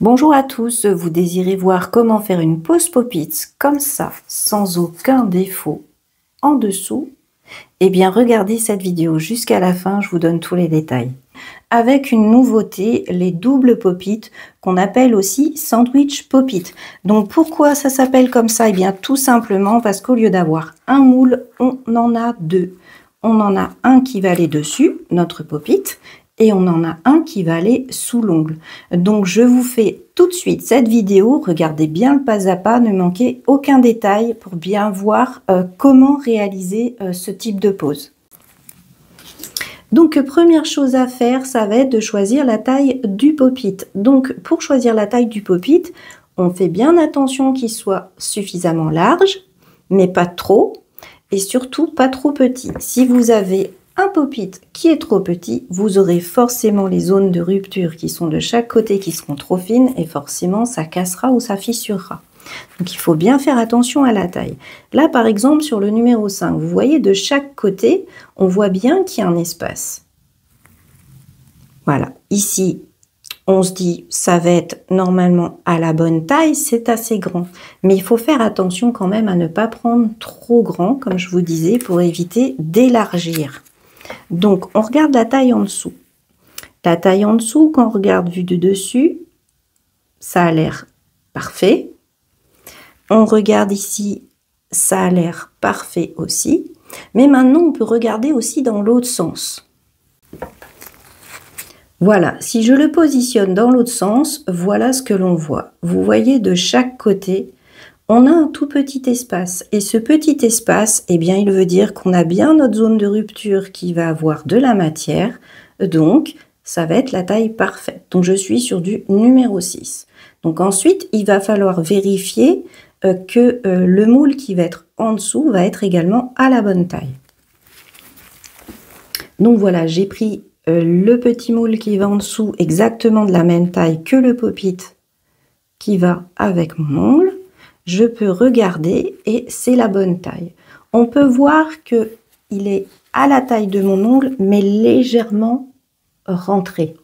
Bonjour à tous, vous désirez voir comment faire une pose pop-it comme ça, sans aucun défaut en dessous? Eh bien regardez cette vidéo jusqu'à la fin, je vous donne tous les détails. Avec une nouveauté, les doubles pop-it, qu'on appelle aussi sandwich pop-it. Donc pourquoi ça s'appelle comme ça? Eh bien tout simplement parce qu'au lieu d'avoir un moule, on en a deux. On en a un qui va aller dessus, notre pop-it, et on en a un qui va aller sous l'ongle. Donc je vous fais tout de suite cette vidéo, regardez bien le pas à pas, ne manquez aucun détail pour bien voir comment réaliser ce type de pose. Donc première chose à faire, ça va être de choisir la taille du pop-it. Donc pour choisir la taille du pop-it, on fait bien attention qu'il soit suffisamment large, mais pas trop, et surtout pas trop petit. Si vous avez un pop-it qui est trop petit, vous aurez forcément les zones de rupture qui sont de chaque côté qui seront trop fines et forcément ça cassera ou ça fissurera. Donc il faut bien faire attention à la taille. Là par exemple sur le numéro 5, vous voyez de chaque côté, on voit bien qu'il y a un espace. Voilà, ici on se dit ça va être normalement à la bonne taille, c'est assez grand. Mais il faut faire attention quand même à ne pas prendre trop grand, comme je vous disais, pour éviter d'élargir. Donc on regarde la taille en dessous. La taille en dessous, quand on regarde vue de dessus, ça a l'air parfait. On regarde ici, ça a l'air parfait aussi. Mais maintenant, on peut regarder aussi dans l'autre sens. Voilà, si je le positionne dans l'autre sens, voilà ce que l'on voit. Vous voyez de chaque côté, on a un tout petit espace. Et ce petit espace, eh bien, il veut dire qu'on a bien notre zone de rupture qui va avoir de la matière. Donc, ça va être la taille parfaite. Donc, je suis sur du numéro 6. Donc, ensuite, il va falloir vérifier que le moule qui va être en dessous va être également à la bonne taille. Donc, voilà, j'ai pris le petit moule qui va en dessous exactement de la même taille que le pop-it qui va avec mon ongle. Je peux regarder et c'est la bonne taille. On peut voir que il est à la taille de mon ongle mais légèrement rentré.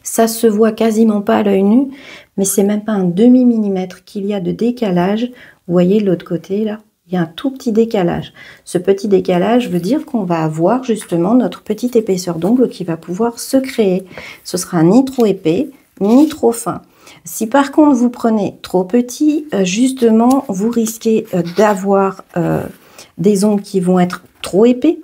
Ça se voit quasiment pas à l'œil nu, mais c'est même pas un demi-millimètre qu'il y a de décalage. Vous voyez de l'autre côté là, il y a un tout petit décalage. Ce petit décalage veut dire qu'on va avoir justement notre petite épaisseur d'ongle qui va pouvoir se créer. Ce sera ni trop épais, ni trop fin. Si par contre vous prenez trop petit, justement vous risquez d'avoir des ongles qui vont être trop épais.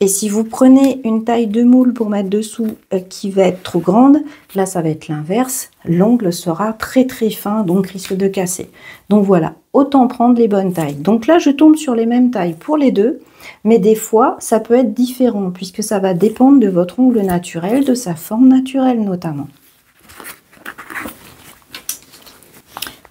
Et si vous prenez une taille de moule pour mettre dessous qui va être trop grande, là ça va être l'inverse. L'ongle sera très très fin, donc risque de casser. Donc voilà, autant prendre les bonnes tailles. Donc là je tombe sur les mêmes tailles pour les deux, mais des fois ça peut être différent puisque ça va dépendre de votre ongle naturel, de sa forme naturelle notamment.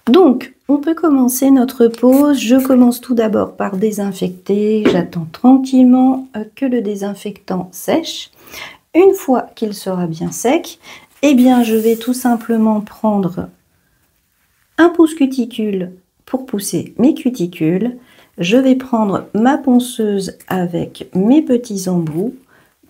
Donc, on peut commencer notre pose. Je commence tout d'abord par désinfecter. J'attends tranquillement que le désinfectant sèche. Une fois qu'il sera bien sec, eh bien, je vais tout simplement prendre un pouce cuticule pour pousser mes cuticules. Je vais prendre ma ponceuse avec mes petits embouts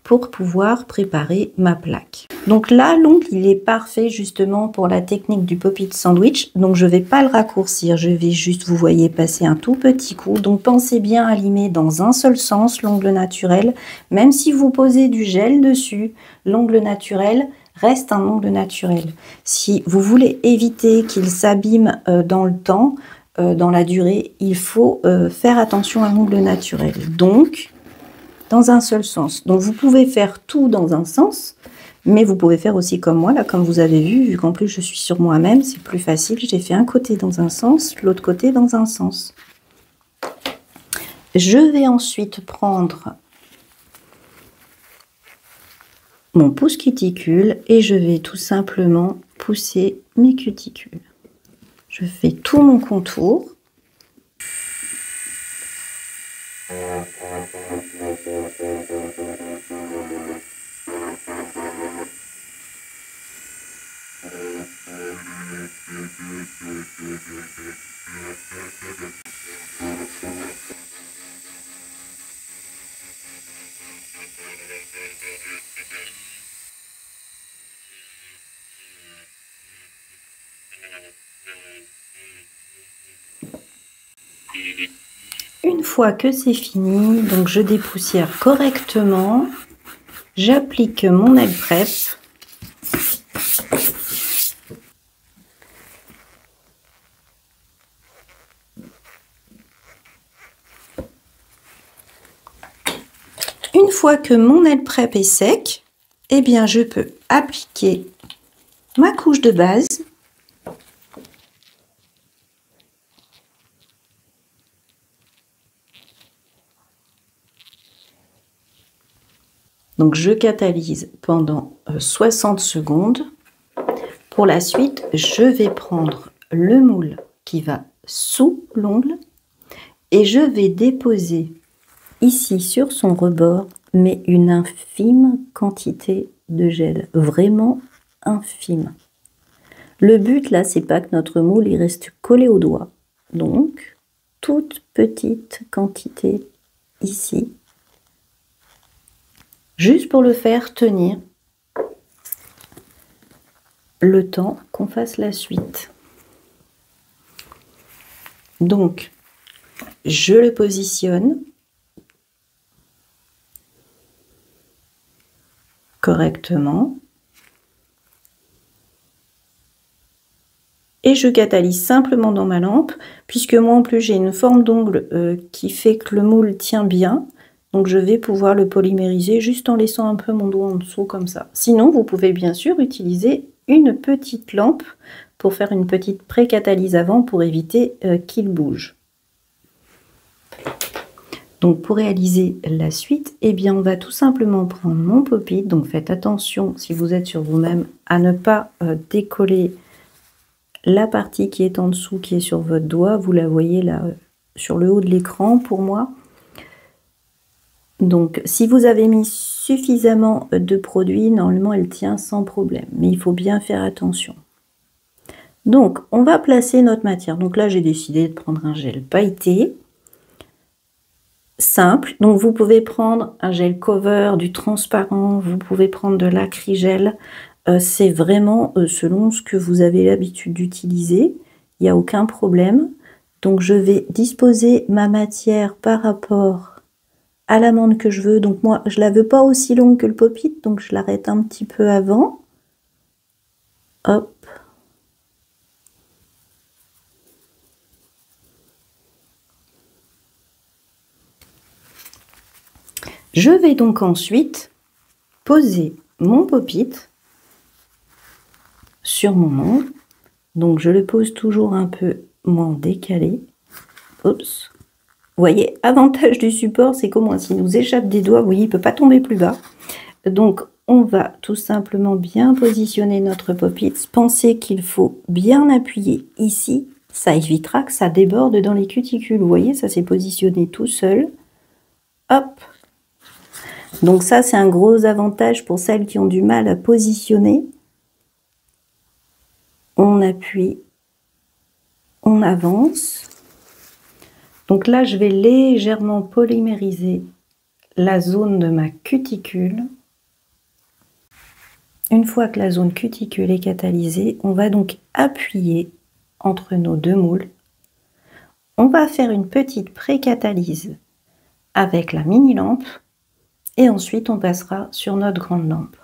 pour pouvoir préparer ma plaque. Donc là, l'ongle, il est parfait justement pour la technique du pop-it sandwich. Donc je ne vais pas le raccourcir, je vais juste, vous voyez, passer un tout petit coup. Donc pensez bien à limer dans un seul sens l'ongle naturel. Même si vous posez du gel dessus, l'ongle naturel reste un ongle naturel. Si vous voulez éviter qu'il s'abîme dans le temps, dans la durée, il faut faire attention à l'ongle naturel. Donc, dans un seul sens. Donc vous pouvez faire tout dans un sens, mais vous pouvez faire aussi comme moi, là, comme vous avez vu qu'en plus je suis sur moi-même, c'est plus facile. J'ai fait un côté dans un sens, l'autre côté dans un sens. Je vais ensuite prendre mon pouce cuticule et je vais tout simplement pousser mes cuticules. Je fais tout mon contour. Une fois que c'est fini, donc je dépoussière correctement, j'applique mon nail prep. Une fois que mon nail prep est sec, eh bien je peux appliquer ma couche de base. Donc je catalyse pendant 60 secondes. Pour la suite, je vais prendre le moule qui va sous l'ongle et je vais déposer ici sur son rebord, mais une infime quantité de gel, vraiment infime. Le but là, c'est pas que notre moule il reste collé au doigt. Donc, toute petite quantité ici, juste pour le faire tenir le temps qu'on fasse la suite. Donc, je le positionne correctement et je catalyse simplement dans ma lampe, puisque moi en plus j'ai une forme d'ongle qui fait que le moule tient bien. Donc je vais pouvoir le polymériser juste en laissant un peu mon doigt en dessous comme ça. Sinon, vous pouvez bien sûr utiliser une petite lampe pour faire une petite pré-catalyse avant pour éviter qu'il bouge. Donc pour réaliser la suite, eh bien on va tout simplement prendre mon pop-it. Donc faites attention si vous êtes sur vous-même à ne pas décoller la partie qui est en dessous, qui est sur votre doigt. Vous la voyez là sur le haut de l'écran pour moi. Donc, si vous avez mis suffisamment de produit, normalement, elle tient sans problème. Mais il faut bien faire attention. Donc, on va placer notre matière. Donc là, j'ai décidé de prendre un gel pailleté. Simple. Donc, vous pouvez prendre un gel cover, du transparent. Vous pouvez prendre de l'acrygel. C'est vraiment selon ce que vous avez l'habitude d'utiliser. Il n'y a aucun problème. Donc, je vais disposer ma matière par rapport à l'amande que je veux. Donc moi je la veux pas aussi longue que le pop-it, donc je l'arrête un petit peu avant. Hop. Je vais donc ensuite poser mon pop-it sur mon ongle. Donc je le pose toujours un peu moins décalé. Oups. Vous voyez, avantage du support, c'est qu'au moins s'il nous échappe des doigts, vous voyez, il ne peut pas tomber plus bas. Donc, on va tout simplement bien positionner notre pop-it. Pensez qu'il faut bien appuyer ici. Ça évitera que ça déborde dans les cuticules. Vous voyez, ça s'est positionné tout seul. Hop. Donc ça, c'est un gros avantage pour celles qui ont du mal à positionner. On appuie, on avance. Donc là, je vais légèrement polymériser la zone de ma cuticule. Une fois que la zone cuticule est catalysée, on va donc appuyer entre nos deux moules. On va faire une petite pré-catalyse avec la mini lampe et ensuite on passera sur notre grande lampe.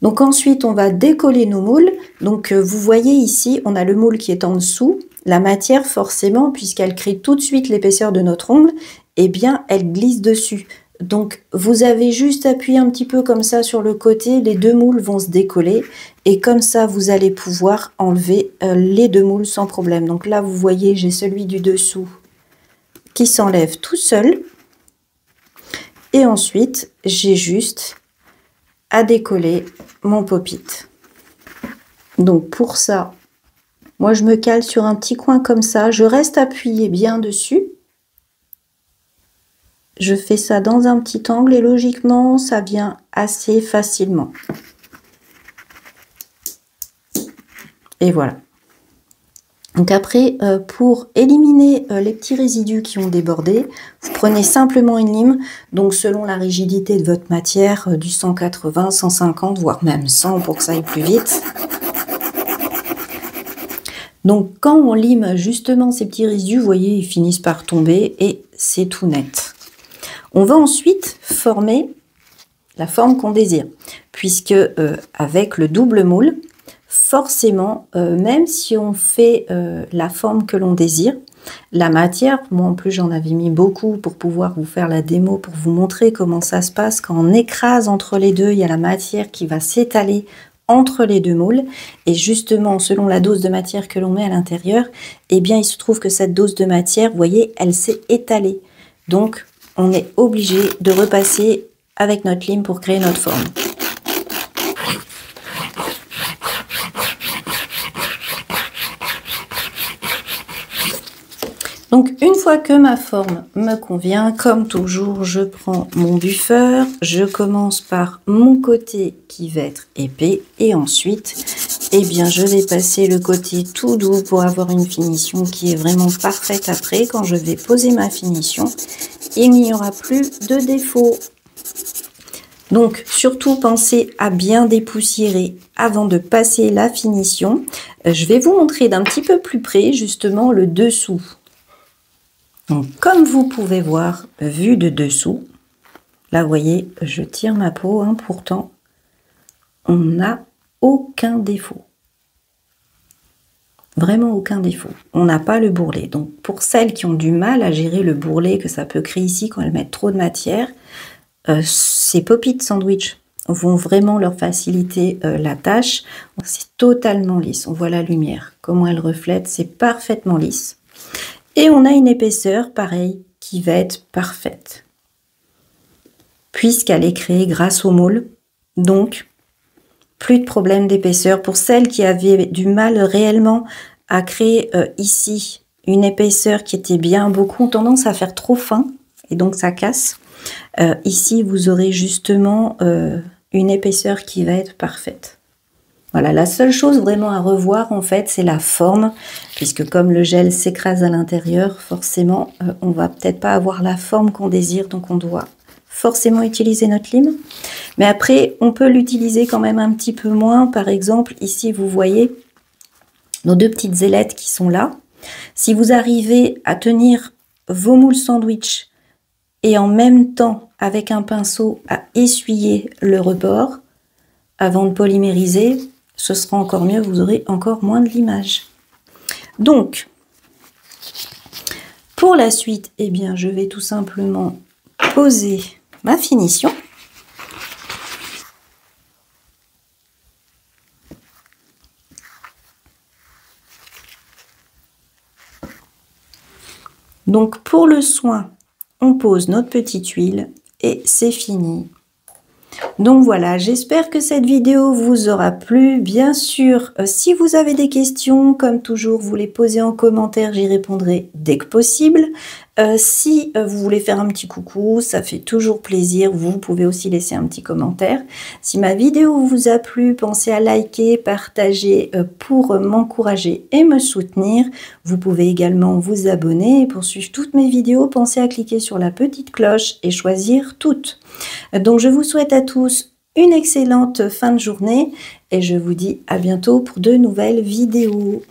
Donc ensuite, on va décoller nos moules. Donc vous voyez ici, on a le moule qui est en dessous. La matière, forcément, puisqu'elle crée tout de suite l'épaisseur de notre ongle, eh bien, elle glisse dessus. Donc vous avez juste appuyé un petit peu comme ça sur le côté, les deux moules vont se décoller. Et comme ça, vous allez pouvoir enlever les deux moules sans problème. Donc là, vous voyez, j'ai celui du dessous qui s'enlève tout seul. Et ensuite, j'ai juste à décoller mon pop-it. Donc pour ça, moi je me cale sur un petit coin comme ça, je reste appuyé bien dessus. Je fais ça dans un petit angle et logiquement ça vient assez facilement. Et voilà. Donc après, pour éliminer les petits résidus qui ont débordé, vous prenez simplement une lime, donc selon la rigidité de votre matière, du 180, 150, voire même 100 pour que ça aille plus vite. Donc quand on lime justement ces petits résidus, vous voyez, ils finissent par tomber et c'est tout net. On va ensuite former la forme qu'on désire, puisque avec le double moule, forcément, même si on fait la forme que l'on désire, la matière, moi en plus j'en avais mis beaucoup pour pouvoir vous faire la démo, pour vous montrer comment ça se passe quand on écrase entre les deux, il y a la matière qui va s'étaler entre les deux moules, et justement selon la dose de matière que l'on met à l'intérieur, eh bien il se trouve que cette dose de matière, vous voyez, elle s'est étalée. Donc on est obligé de repasser avec notre lime pour créer notre forme. Donc une fois que ma forme me convient, comme toujours, je prends mon buffer, je commence par mon côté qui va être épais et ensuite, eh bien, je vais passer le côté tout doux pour avoir une finition qui est vraiment parfaite après. Quand je vais poser ma finition, il n'y aura plus de défauts. Donc surtout pensez à bien dépoussiérer avant de passer la finition. Je vais vous montrer d'un petit peu plus près justement le dessous. Donc, comme vous pouvez voir, vu de dessous, là, vous voyez, je tire ma peau, hein, pourtant, on n'a aucun défaut. Vraiment aucun défaut. On n'a pas le bourrelet. Donc, pour celles qui ont du mal à gérer le bourrelet que ça peut créer ici quand elles mettent trop de matière, ces pop-it sandwich vont vraiment leur faciliter la tâche. C'est totalement lisse. On voit la lumière, comment elle reflète, c'est parfaitement lisse. Et on a une épaisseur, pareil, qui va être parfaite, puisqu'elle est créée grâce au moule. Donc, plus de problème d'épaisseur. Pour celles qui avaient du mal réellement à créer ici une épaisseur qui était bien, beaucoup ont tendance à faire trop fin, et donc ça casse. Ici, vous aurez justement une épaisseur qui va être parfaite. Voilà, la seule chose vraiment à revoir, en fait, c'est la forme, puisque comme le gel s'écrase à l'intérieur, forcément, on va peut-être pas avoir la forme qu'on désire, donc on doit forcément utiliser notre lime. Mais après, on peut l'utiliser quand même un petit peu moins. Par exemple, ici, vous voyez nos deux petites ailettes qui sont là. Si vous arrivez à tenir vos moules sandwich et en même temps, avec un pinceau, à essuyer le rebord avant de polymériser, ce sera encore mieux, vous aurez encore moins de limage. Donc, pour la suite, eh bien, je vais tout simplement poser ma finition. Donc, pour le soin, on pose notre petite huile et c'est fini. Donc voilà, j'espère que cette vidéo vous aura plu. Bien sûr, si vous avez des questions, comme toujours, vous les posez en commentaire, j'y répondrai dès que possible. Si vous voulez faire un petit coucou, ça fait toujours plaisir. Vous pouvez aussi laisser un petit commentaire. Si ma vidéo vous a plu, pensez à liker, partager pour m'encourager et me soutenir. Vous pouvez également vous abonner et pour suivre toutes mes vidéos, pensez à cliquer sur la petite cloche et choisir toutes. Donc je vous souhaite à tous une excellente fin de journée et je vous dis à bientôt pour de nouvelles vidéos.